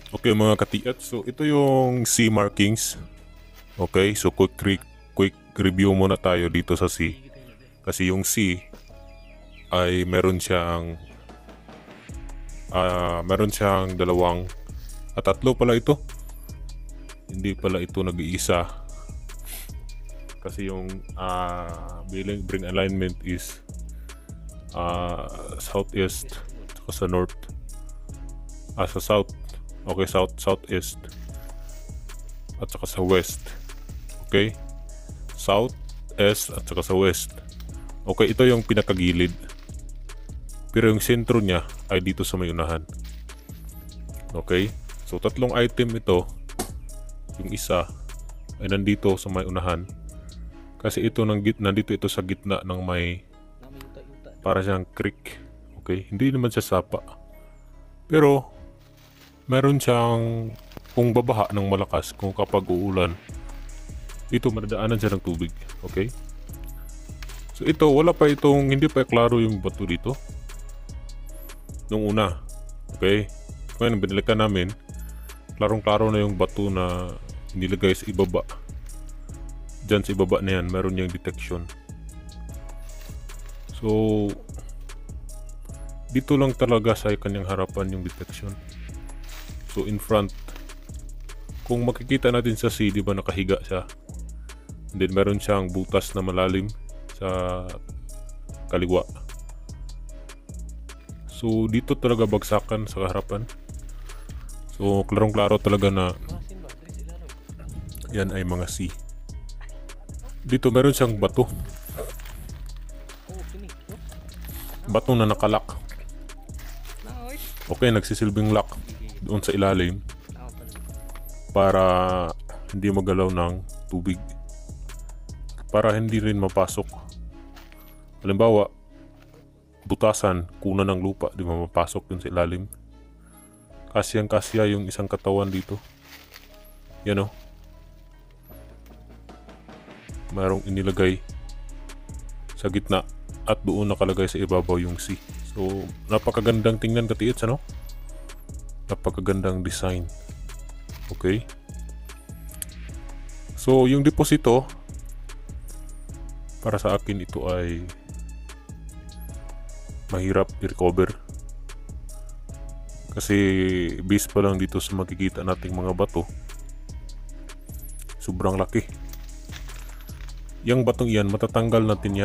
Okay mga katiat, so ito yung C markings. Okay, so quick review muna tayo dito sa C. Kasi yung C ay meron siyang dalawang at tatlo pala ito. Hindi pala ito nag-iisa. Kasi yung bring alignment is southeast at sa north. Sa south. Okay, southeast at saka sa west. Okay? South, east at saka sa west. Okay, ito yung pinakagilid. Pero yung sentro niya ay dito sa may unahan. Okay? So tatlong item ito. Yung isa ay nandito sa may unahan. Kasi ito nandito ito sa gitna ng may para siyang creek. Okay? Hindi naman siya sapa. Pero meron siyang kung babaha ng malakas, kung kapag uulan, dito madadaanan siya ng tubig. Okay? So ito, hindi pa klaro yung bato dito. Nung una. Okay? Ngayon, binalikan namin, klarong-klaro na yung bato na nilagay sa ibaba. Diyan sa ibaba na yan, meron niyang detection. So, dito lang talaga sa kanyang harapan yung detection. So in front, kung makikita natin sa C, di ba nakahiga siya? And then meron siyang butas na malalim sa kaliwa. So dito talaga bagsakan sa harapan. So klarong-klaro talaga na yan ay mga C. Dito meron siyang bato. Bato na nakalak. Okay, nagsisilbing lock doon sa ilalim para hindi magalaw ng tubig, para hindi rin mapasok. Halimbawa, butasan, kuna ng lupa, di ba mapasok dun sa ilalim. Kasyang-kasya yung isang katawan dito. Yan o. Mayroong inilagay sa gitna at doon nakalagay sa ibabaw yung C. So, napakagandang tingnan katiits, ano? Napakagandang design. Okay? So, yung deposito, para sa akin ito ay mahirap i-recover. Kasi base pa lang dito sa makikita nating mga bato, sobrang laki. Yang batong iyan, matatanggal natin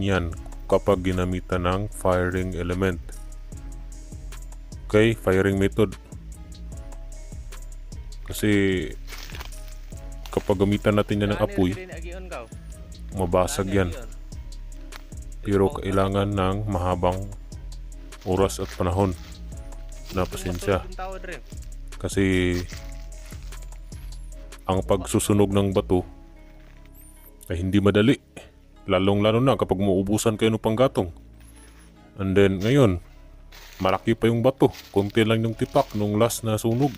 yan kapag ginamitan ng firing element. Okay, firing method. Kasi kapag gamitan natin yan ng apoy, mabasag yan. Pero kailangan ng mahabang oras at panahon na pasensya. Kasi ang pagsusunog ng bato ay hindi madali. Lalong-lalo na kapag mauubusan kayo ng panggatong. And then ngayon, malaki pa yung bato. Konti lang yung tipak nung last na sunog.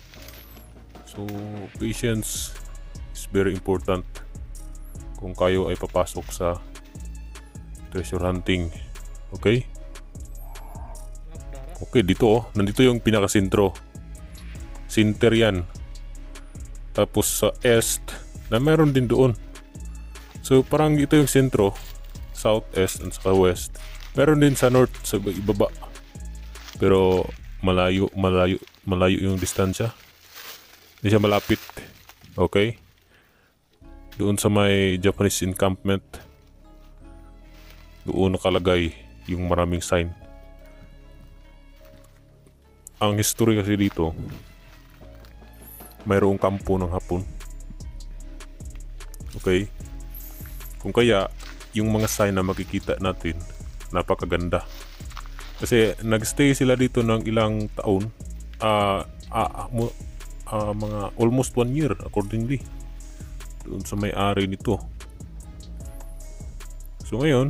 So, patience is very important kung kayo ay papasok sa treasure hunting. Okay? Okay, dito oh. Nandito yung pinakasintro. Sinter yan. Tapos sa east, na meron din doon. So parang ito yung sentro, southeast and sa west. Meron din sa north, sa ibaba. Pero malayo yung distansya. Hindi siya malapit. Okay? Doon sa may Japanese encampment, doon nakalagay yung maraming sign. Ang history kasi dito, mayroong kampo ng Hapon. Okay? Kung kaya, yung mga sign na makikita natin, napakaganda. Kasi nagstay sila dito ng ilang taon, mga almost 1 year accordingly, doon sa may-ari nito. So ngayon,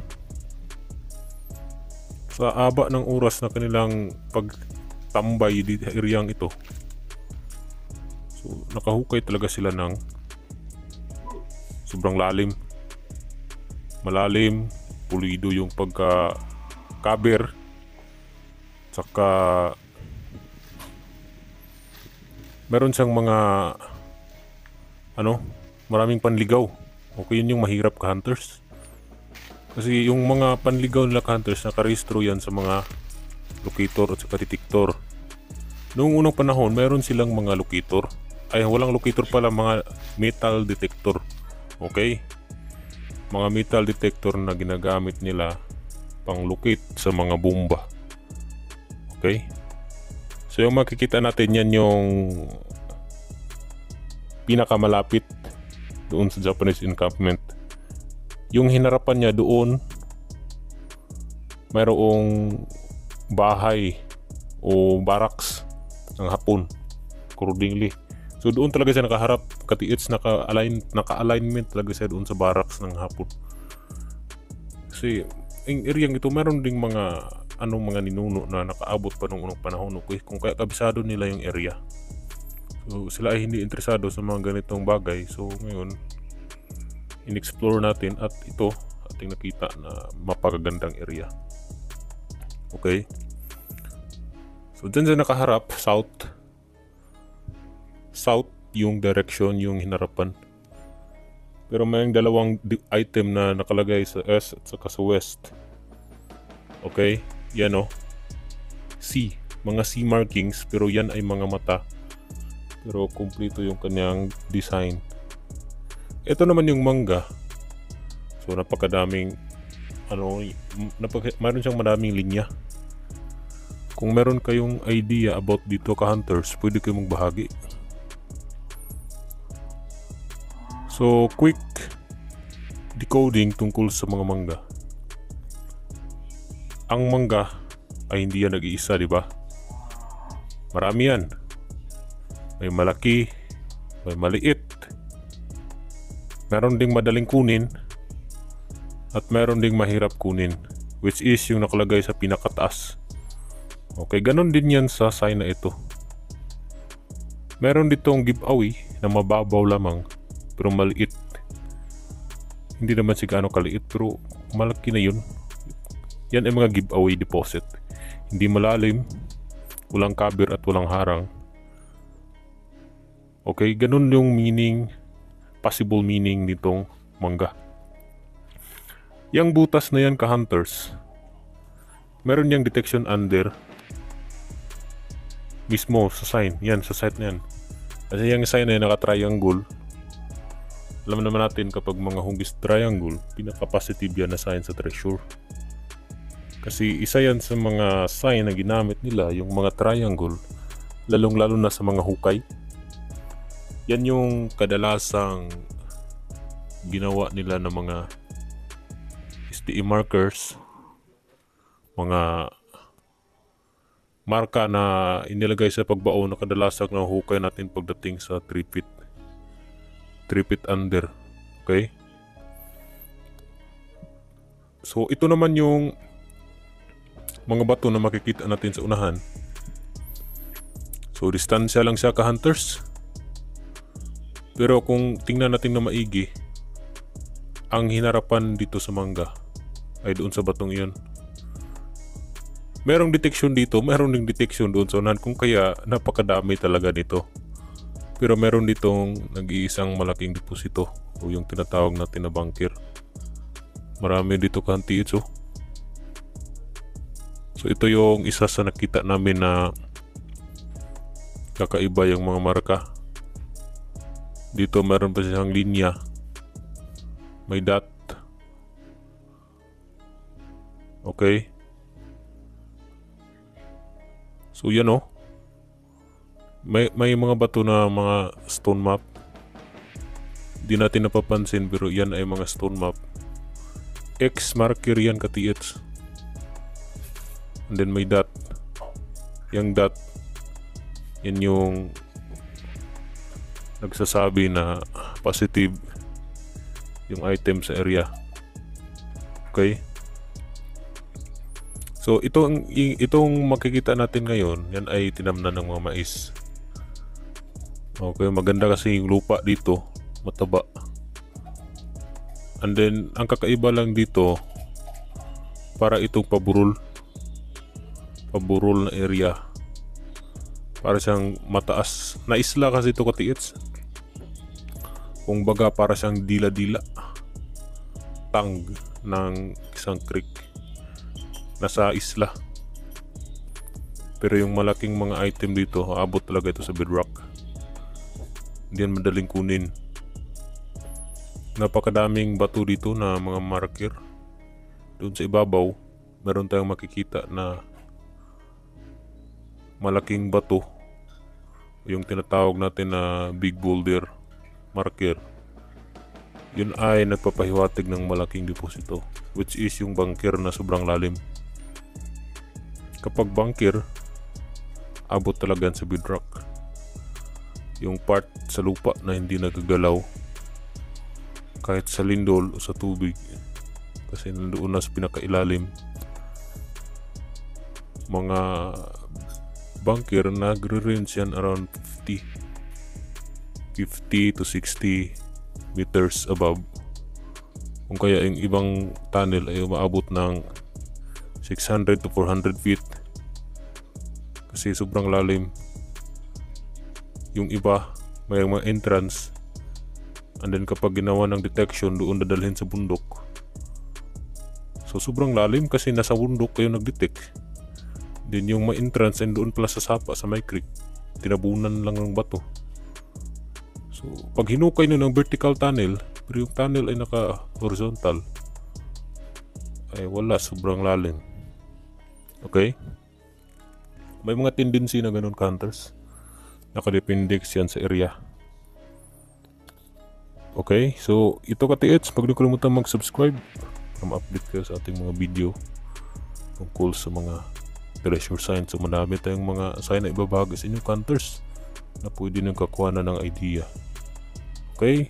sa aba ng oras na kanilang pagtambay dito sa areang ito, so nakahukay talaga sila ng sobrang malalim, pulido yung cover, tsaka meron siyang mga maraming panligaw. Okay, yun yung mahirap ka hunters. Kasi yung mga panligaw nila ka hunters, nakarehistro yan sa mga locator at saka detector. Noong unang panahon, meron silang mga locator. Ay, walang locator pala, mga metal detector. Okay? Mga metal detector na ginagamit nila pang locate sa mga bomba. Okay? So yung makikita natin yan yung pinakamalapit doon sa Japanese encampment. Yung hinarapan niya doon, mayroong bahay o barracks ng Hapon accordingly. So doon talaga siya nakaharap, katiits naka-alignment talaga siya doon sa barracks ng Hapon. Kasi yung area ito meron ding mga mga ninuno na nakaabot pa nung unang panahon, okay? Kung kaya kabisado nila yung area. So sila ay hindi interesado sa mga ganitong bagay. So ngayon in-explore natin at ito ating nakita na mapagagandang area. Okay? So dyan siya nakaharap, south yung direction, yung hinarapan. Pero may dalawang item na nakalagay sa S at saka sa west. Okay? Yan C. Mga C markings, pero yan ay mga mata. Pero kumpleto yung kanyang design. Ito naman yung manga. So napakadaming mayroon siyang maraming linya. Kung meron kayong idea about dito ka hunters, pwede kayong magbahagi. So quick decoding tungkol sa mga manga. Ang manga ay hindi yan nag-iisa, di ba? Marami yan. May malaki, may maliit. Meron ding madaling kunin at meron ding mahirap kunin, which is yung nakalagay sa pinakataas. Okay, ganon din yan sa sign na ito. Meron ditong giveaway na mababaw lamang pero maliit. Hindi naman sigano kaliit pero malaki na yun. Yan ay mga giveaway deposit. Hindi malalim, walang cover at walang harang. Okay, ganon yung meaning, possible meaning nitong manga. Yang butas na yan ka hunters, meron yang detection under mismo sa sign. Yan, sa site na yan. Kasi yung sign na yan naka-triangle. Alam naman natin kapag mga hugis triangle, pinaka-positive yan na sign sa treasure. Kasi isa yan sa mga sign na ginamit nila, yung mga triangle, lalong-lalo na sa mga hukay. Yan yung kadalasang ginawa nila ng mga STE markers, mga marka na inilagay sa pagbaon na kadalasang hukay natin pagdating sa 3 feet under. Okay? So ito naman yung mga bato na makikita natin sa unahan. So distansya lang siya ka hunters. Pero kung tingnan natin na maigi, ang hinarapan dito sa manga ay doon sa batong iyon. Merong detection dito, meron ding detection doon sa unahan, kung kaya napakadami talaga nito. Pero meron ditong nag-iisang malaking deposito o yung tinatawag natin na bunker. Marami dito kanti ito. So ito yung isa sa nakita namin na kakaiba yung mga marka. Dito meron pa siyang linya. May dot. Okay. So yan May mga bato na mga stone map. Di natin napapansin pero yan ay mga stone map. X marker yan katiits. And then may dot. Yung dot, yan yung nagsasabi na positive yung item sa area. Okay? So itong makikita natin ngayon, yan ay tinamnan ng mga mais. Okay, maganda kasi yung lupa dito, mataba. And then ang kakaiba lang dito, para itong paburol. paburol na area. Para siyang mataas na isla kasi ito katiits. Kung baga para siyang dila-dila tang ng isang creek nasa isla. Pero yung malaking mga item dito, aabot talaga ito sa bedrock. Hindi yan madaling kunin. Napakadaming bato dito na mga marker. Doon sa ibabaw, meron tayong makikita na malaking bato, yung tinatawag natin na big boulder marker. Yun ay nagpapahiwatig ng malaking deposito, which is yung bunker na sobrang lalim. Kapag bunker, abot talaga sa bedrock. Yung part sa lupa na hindi nagagalaw kahit sa lindol o sa tubig, kasi nandoon na sa pinakailalim. Mga bunker nagre-range yan around 50 to 60 meters above. Kung kaya yung ibang tunnel ay umaabot ng 600 to 400 feet kasi sobrang lalim. Yung iba may mga entrance, and then kapag ginawa ng detection, doon dadalhin sa bundok. So sobrang lalim kasi nasa bundok kayo nag-detect. Then yung may entrance and doon pala sa sapa sa may creek, tinabunan lang ng bato. So pag hinukay nyo ng vertical tunnel, pero yung tunnel ay naka horizontal, ay wala, sobrang lalim. Okay, may mga tendency na ganun counters, nakadepende yan sa area. Okay, so ito katiits, pag di ko kalimutan mag-subscribe para ma-update kayo sa ating mga video tungkol sa mga treasure signs. So madami tayong mga sign na ibabahagi sa inyo counters na pwede nang kakuha na ng idea. Okay,